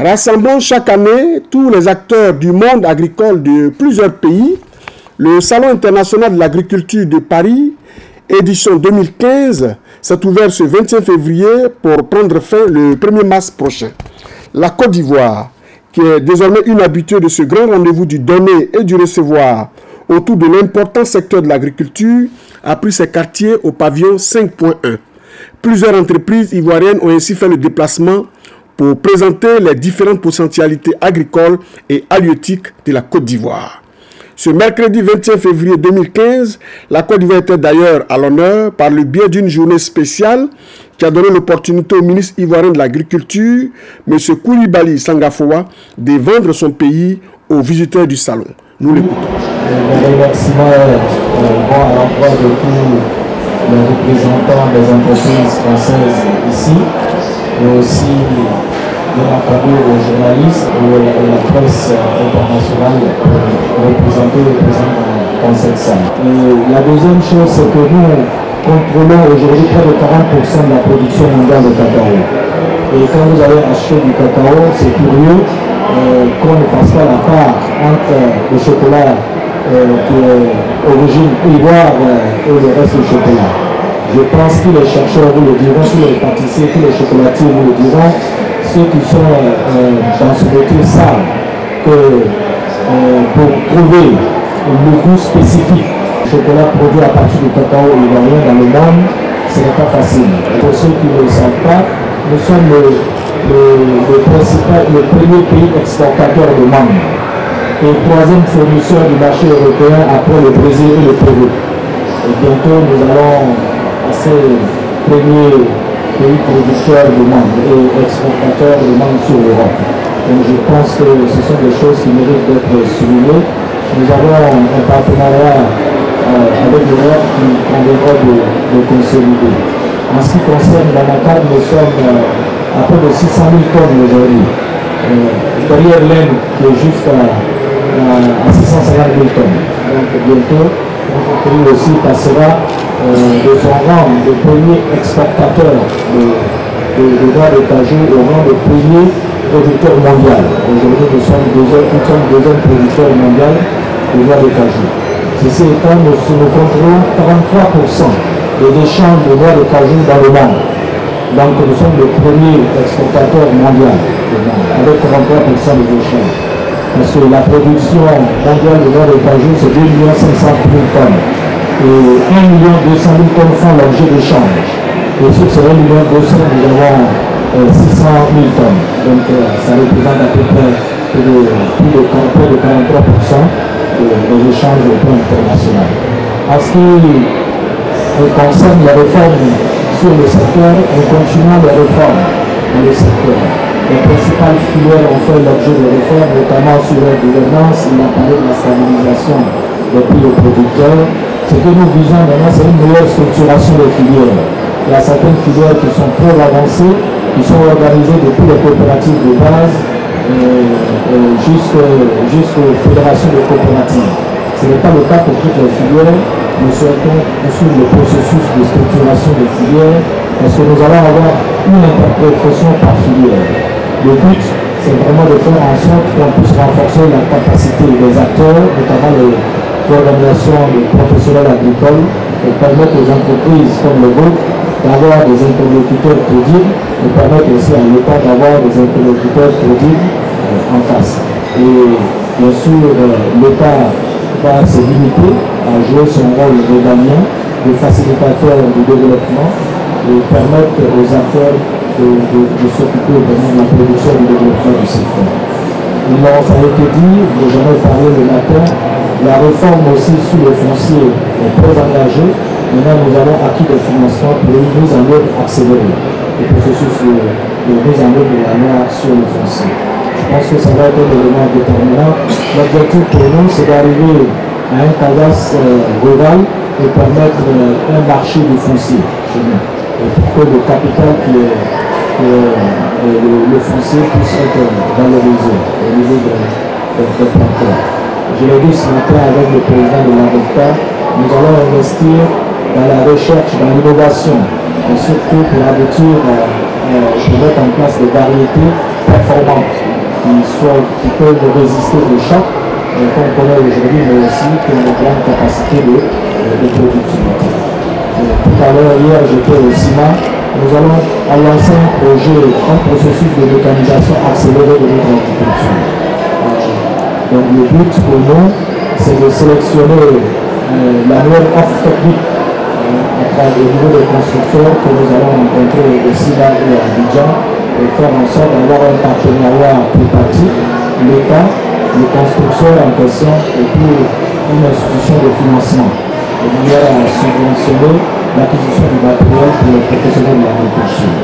Rassemblant chaque année tous les acteurs du monde agricole de plusieurs pays, le Salon international de l'agriculture de Paris, édition 2015, s'est ouvert ce 25 février pour prendre fin le 1er mars prochain. La Côte d'Ivoire, qui est désormais une habituée de ce grand rendez-vous du donner et du recevoir autour de l'important secteur de l'agriculture, a pris ses quartiers au pavillon 5.1. Plusieurs entreprises ivoiriennes ont ainsi fait le déplacement pour présenter les différentes potentialités agricoles et halieutiques de la Côte d'Ivoire. Ce mercredi 25 février 2015, la Côte d'Ivoire était d'ailleurs à l'honneur par le biais d'une journée spéciale qui a donné l'opportunité au ministre ivoirien de l'Agriculture, M. Koulibaly Sangafoua, de vendre son pays aux visiteurs du salon. Nous l'écoutons. Les remerciements vont à l'endroit de tous les représentants des entreprises françaises ici, et aussi bien entendu aux journalistes et la presse internationale pour représenter le président dans cette salle. Et la deuxième chose, c'est que nous contrôlons aujourd'hui près de 40% de la production mondiale de cacao. Et quand vous allez acheter du cacao, c'est curieux qu'on ne fasse pas la part entre le chocolat qui est origine ivoire et le reste du chocolat. Je pense que les chercheurs vous le diront, tous les pâtissiers, tous les chocolatiers vous le diront, ceux qui sont dans ce métier savent que pour trouver le goût spécifique du chocolat produit à partir du cacao ivoirien dans le monde, ce n'est pas facile. Pour ceux qui ne le savent pas, nous sommes le premier pays exportateur de mangue et troisième fournisseur du marché européen après le Brésil et le Pérou. Et bientôt nous allons passer premier pays producteur de mangue et exportateur de mangue sur l'Europe. Donc je pense que ce sont des choses qui méritent d'être soulignées. Nous avons un partenariat avec l'Europe qui conviendra de consolider. En ce qui concerne la macane, nous sommes à peu de 600 000 tonnes aujourd'hui. Derrière l'Inde qui est juste à 650 000 tonnes. Donc bientôt, notre pays aussi passera de son rang de premier exportateur de noix de cajou au rang de premier producteur mondial. Aujourd'hui, nous sommes deuxième producteur mondial de noix de cajou. Ceci étant, nous contrôlons 43% des échanges de noix de cajou dans le monde. Donc nous sommes le premier exportateur mondial avec 43% des échanges. Parce que la production mondiale de noix de cajou, c'est 2 500 000 tonnes. Et 1 200 000 tonnes font l'objet d'échanges. Et sur ces 1 200 000, nous avons 600 000 tonnes. Donc ça représente à peu près plus de 43% des échanges au plan international. En ce qui concerne les réformes sur le secteur, nous continuons les réformes dans le secteur. Les principales filières ont fait l'objet de réformes, notamment sur la gouvernance, il a parlé de la stabilisation des prix aux producteurs. Ce que nous visons maintenant, c'est une meilleure structuration des filières. Il y a certaines filières qui sont trop avancées, qui sont organisées depuis les coopératives de base jusqu'aux fédérations de coopératives. Ce n'est pas le cas pour toutes les filières. Nous souhaitons poursuivre le processus de structuration des filières parce que nous allons avoir une interprétation par filière. Le but, c'est vraiment de faire en sorte qu'on puisse renforcer la capacité des acteurs, notamment les organisations de professionnels agricoles, et permettre aux entreprises comme le vôtre d'avoir des interlocuteurs crédibles et permettre aussi à l'État d'avoir des interlocuteurs crédibles en face. Et bien sûr, l'État va se limiter à jouer son rôle régalien de facilitateur du développement et permettre aux acteurs de s'occuper vraiment de la production et du développement du secteur. Ça a été dit, j'en ai parlé le matin, la réforme aussi sur le foncier est très engagée. Maintenant, nous avons acquis des financements pour une mise en œuvre accélérée du processus de mise en œuvre de la loi sur le foncier. Je pense que ça va être un élément déterminant. L'objectif pour nous, c'est d'arriver à un cadastre rural et permettre un marché du foncier chez nous. Et pour que le capital le foncier puisse être valorisé au niveau des planteurs. Je l'ai dit ce matin avec le président de l'ARECTA, nous allons investir dans la recherche, dans l'innovation, et surtout pour aboutir pour mettre en place des variétés performantes, qui peuvent résister aux chocs, qu'on connaît aujourd'hui, mais aussi qui ont une grande capacité de productivité. Tout à l'heure, hier, j'étais au CIMA. Nous allons lancer un processus de mécanisation accélérée de notre agriculture. Donc le but pour nous, c'est de sélectionner la nouvelle offre technique au niveau des constructeurs que nous allons rencontrer aussi là et à Abidjan et faire en sorte d'avoir un partenariat tripartite, l'État, les constructeurs en question et puis une institution de financement de manière à subventionner l'acquisition du matériel pour les professionnels de l'agriculture.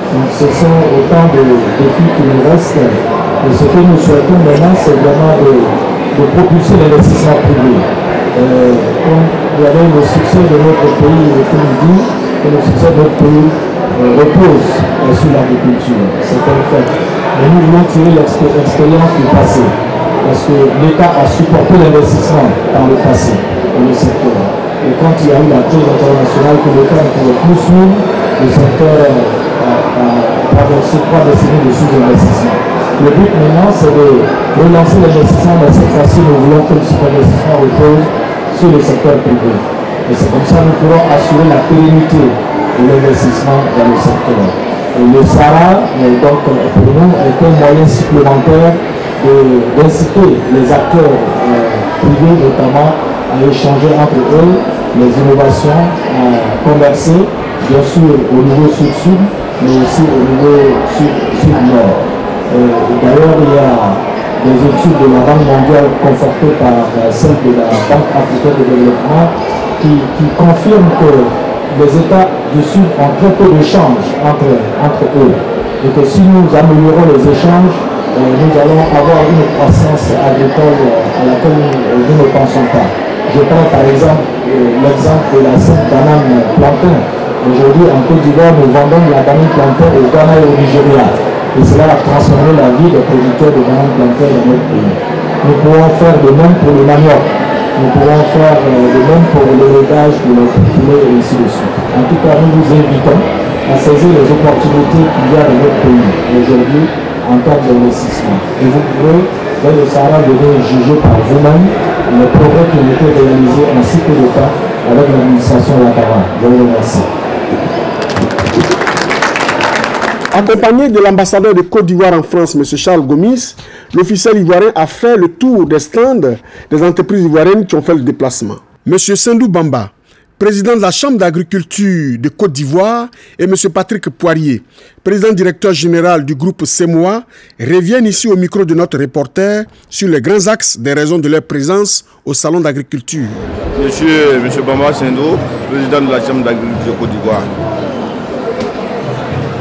Donc ce sont autant de défis qui nous restent et ce que nous souhaitons maintenant c'est vraiment de propulser l'investissement privé. Comme il y avait le succès de notre pays, il faut nous dire que le succès de notre pays repose sur l'agriculture, c'est un fait. Mais nous voulons tirer l'expérience du passé, parce que l'État a supporté l'investissement dans le passé, dans le secteur. Et quand il y a eu la crise internationale que l'État ne pouvait plus suivre, le secteur a traversé 3 décennies de sous-investissement. Le but maintenant, c'est de relancer l'investissement, mais cette fois-ci, nous voulons que cet investissement repose sur le secteur privé. Et c'est comme ça que nous pourrons assurer la pérennité de l'investissement dans le secteur. Et le SARA, donc, pour nous, est un moyen supplémentaire d'inciter les acteurs privés, notamment, à échanger entre eux les innovations, à converser, bien sûr, au niveau sud-sud, mais aussi au niveau sud-nord. D'ailleurs, il y a des études de la Banque mondiale confortées par celle de la Banque africaine de développement qui confirment que les États du Sud ont très peu d'échanges entre eux. Et que si nous améliorons les échanges, nous allons avoir une croissance agricole à laquelle nous ne pensons pas. Je prends par exemple l'exemple de la scène banane plantain. Aujourd'hui, en Côte d'Ivoire, nous vendons de la banane plantain au Ghana et au Nigeria. Et cela a transformé la vie des producteurs de bananes plantain dans notre pays. Nous pourrons faire de même pour le manioc. Nous pourrons faire de même pour l'élevage de notre poulet et ainsi de suite. En tout cas, nous vous invitons à saisir les opportunités qu'il y a dans notre pays aujourd'hui en termes d'investissement. Et vous pouvez, dans le Sahara, venir juger par vous-même les progrès qui ont été réalisés en si peu de temps avec l'administration Ouattara. Je vous remercie. Accompagné de l'ambassadeur de Côte d'Ivoire en France, M. Charles Gomis, l'officiel ivoirien a fait le tour des stands des entreprises ivoiriennes qui ont fait le déplacement. M. Sendou Bamba, président de la Chambre d'agriculture de Côte d'Ivoire, et M. Patrick Poirier, président directeur général du groupe CEMOA, reviennent ici au micro de notre reporter sur les grands axes des raisons de leur présence au salon d'agriculture. Monsieur Bamba Sendou, président de la Chambre d'agriculture de Côte d'Ivoire.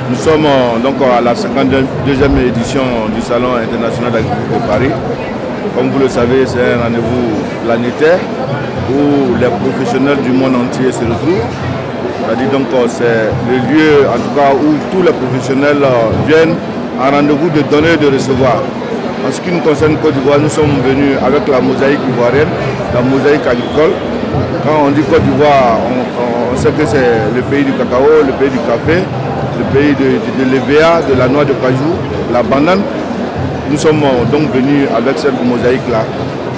Nous sommes donc à la 52e édition du Salon international d'agriculture de Paris. Comme vous le savez, c'est un rendez-vous planétaire où les professionnels du monde entier se retrouvent. C'est-à-dire donc c'est le lieu en tout cas où tous les professionnels viennent en rendez-vous de donner et de recevoir. En ce qui nous concerne Côte d'Ivoire, nous sommes venus avec la mosaïque ivoirienne, la mosaïque agricole. Quand on dit Côte d'Ivoire, on sait que c'est le pays du cacao, le pays du café, le pays de l'EVA, de la noix de cajou, la banane. Nous sommes donc venus avec cette mosaïque-là.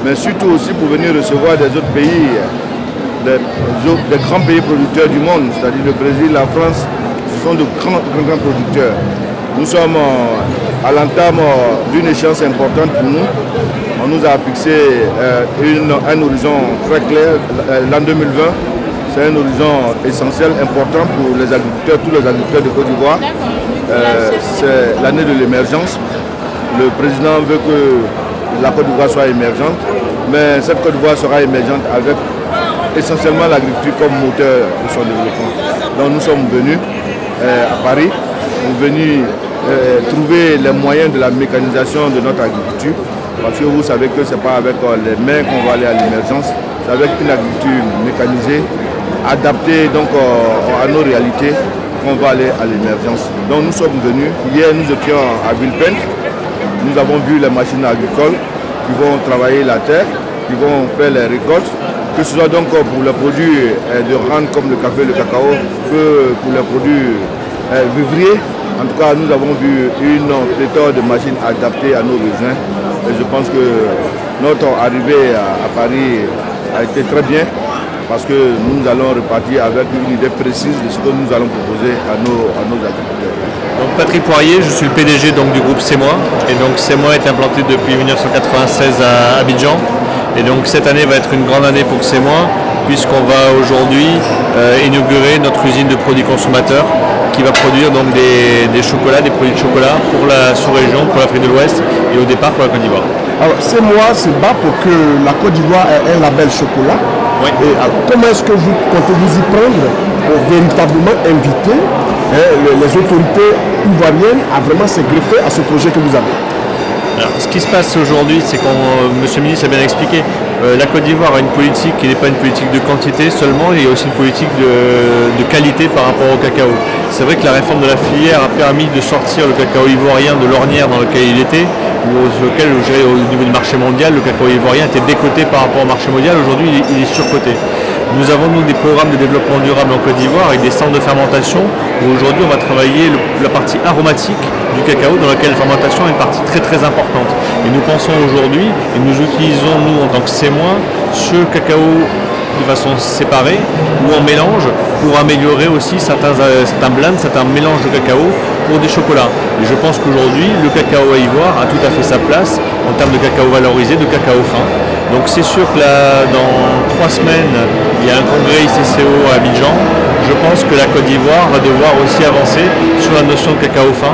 Mais surtout aussi pour venir recevoir des autres pays, des grands pays producteurs du monde, c'est-à-dire le Brésil, la France, ce sont de grands producteurs. Nous sommes à l'entame d'une échéance importante pour nous. On nous a fixé un horizon très clair, l'an 2020. C'est un horizon essentiel, important pour les agriculteurs, tous les agriculteurs de Côte d'Ivoire. C'est l'année de l'émergence. Le président veut que la Côte d'Ivoire soit émergente, mais cette Côte d'Ivoire sera émergente avec essentiellement l'agriculture comme moteur de son développement. Donc nous sommes venus à Paris, nous sommes venus trouver les moyens de la mécanisation de notre agriculture, parce que vous savez que ce n'est pas avec les mains qu'on va aller à l'émergence, c'est avec une agriculture mécanisée, adapté donc à nos réalités qu'on va aller à l'émergence. Donc nous sommes venus, hier nous étions à Villepinte, nous avons vu les machines agricoles qui vont travailler la terre, qui vont faire les récoltes, que ce soit donc pour les produits de rente comme le café, le cacao, que pour les produits vivriers, En tout cas, nous avons vu une pléthore de machines adaptées à nos besoins. Et je pense que notre arrivée à Paris a été très bien parce que nous allons repartir avec une idée précise de ce que nous allons proposer à nos agriculteurs. Donc Patrick Poirier, je suis le PDG donc, du groupe CEMOI. Et donc CEMOI est implanté depuis 1996 à Abidjan. Et donc cette année va être une grande année pour CEMOI puisqu'on va aujourd'hui inaugurer notre usine de produits consommateurs qui va produire donc des chocolats, des produits de chocolat pour la sous-région, pour l'Afrique de l'Ouest et au départ pour la Côte d'Ivoire. Alors, CEMOI se bat pour que la Côte d'Ivoire ait un label chocolat. Oui. Et alors, comment est-ce que vous comptez vous y prendre pour véritablement inviter les autorités ivoiriennes à vraiment se greffer à ce projet que vous avez? Alors, ce qui se passe aujourd'hui, c'est qu'on, Monsieur le ministre a bien expliqué, la Côte d'Ivoire a une politique qui n'est pas une politique de quantité seulement, il y a aussi une politique de qualité par rapport au cacao. C'est vrai que la réforme de la filière a permis de sortir le cacao ivoirien de l'ornière dans lequel il était, au niveau du marché mondial, le cacao ivoirien était décoté par rapport au marché mondial, aujourd'hui il est surcoté. Nous avons des programmes de développement durable en Côte d'Ivoire avec des centres de fermentation où aujourd'hui on va travailler la partie aromatique du cacao dans laquelle la fermentation est une partie très très importante. Et nous pensons aujourd'hui, et nous utilisons nous en tant que CEMOI, ce cacao de façon séparée ou en mélange pour améliorer aussi certains blends, certains mélanges de cacao pour des chocolats. Et je pense qu'aujourd'hui le cacao à Ivoire a tout à fait sa place en termes de cacao valorisé, de cacao fin. Donc c'est sûr que là, dans 3 semaines, il y a un congrès ICCO à Abidjan. Je pense que la Côte d'Ivoire va devoir aussi avancer sur la notion de cacao fin.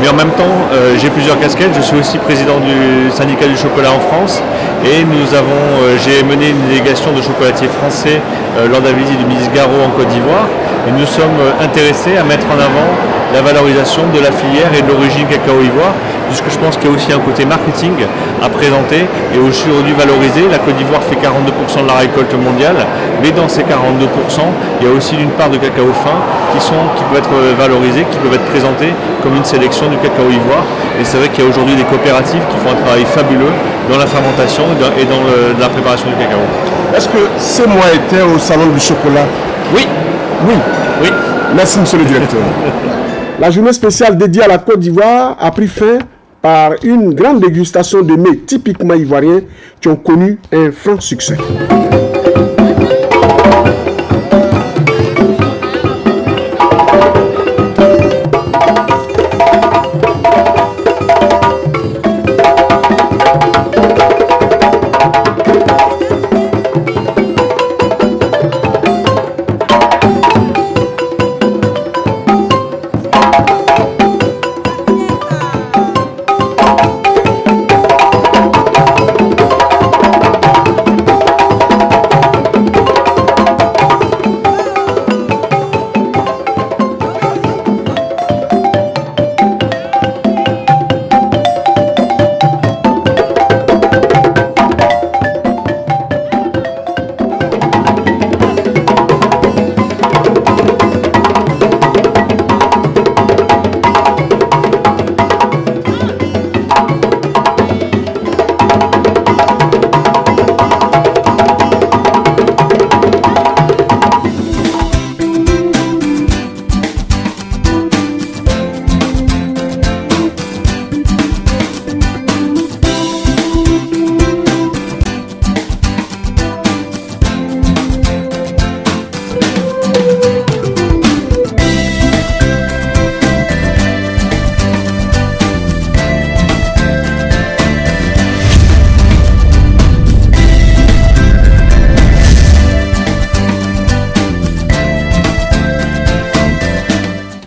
Mais en même temps, j'ai plusieurs casquettes. Je suis aussi président du syndicat du chocolat en France. Et j'ai mené une délégation de chocolatiers français lors de la visite du ministre Garot en Côte d'Ivoire. Et nous sommes intéressés à mettre en avant la valorisation de la filière et de l'origine cacao ivoire, puisque je pense qu'il y a aussi un côté marketing à présenter et aujourd'hui valoriser. La Côte d'Ivoire fait 42% de la récolte mondiale, mais dans ces 42%, il y a aussi une part de cacao fin qui peuvent être valorisés, qui peuvent être présentés comme une sélection du cacao ivoire. Et c'est vrai qu'il y a aujourd'hui des coopératives qui font un travail fabuleux dans la fermentation et dans la préparation du cacao. Est-ce que CEMOI était au salon du chocolat? Oui. Oui. Oui. Merci, monsieur le directeur. La journée spéciale dédiée à la Côte d'Ivoire a pris fin par une grande dégustation de mets typiquement ivoiriens qui ont connu un franc succès.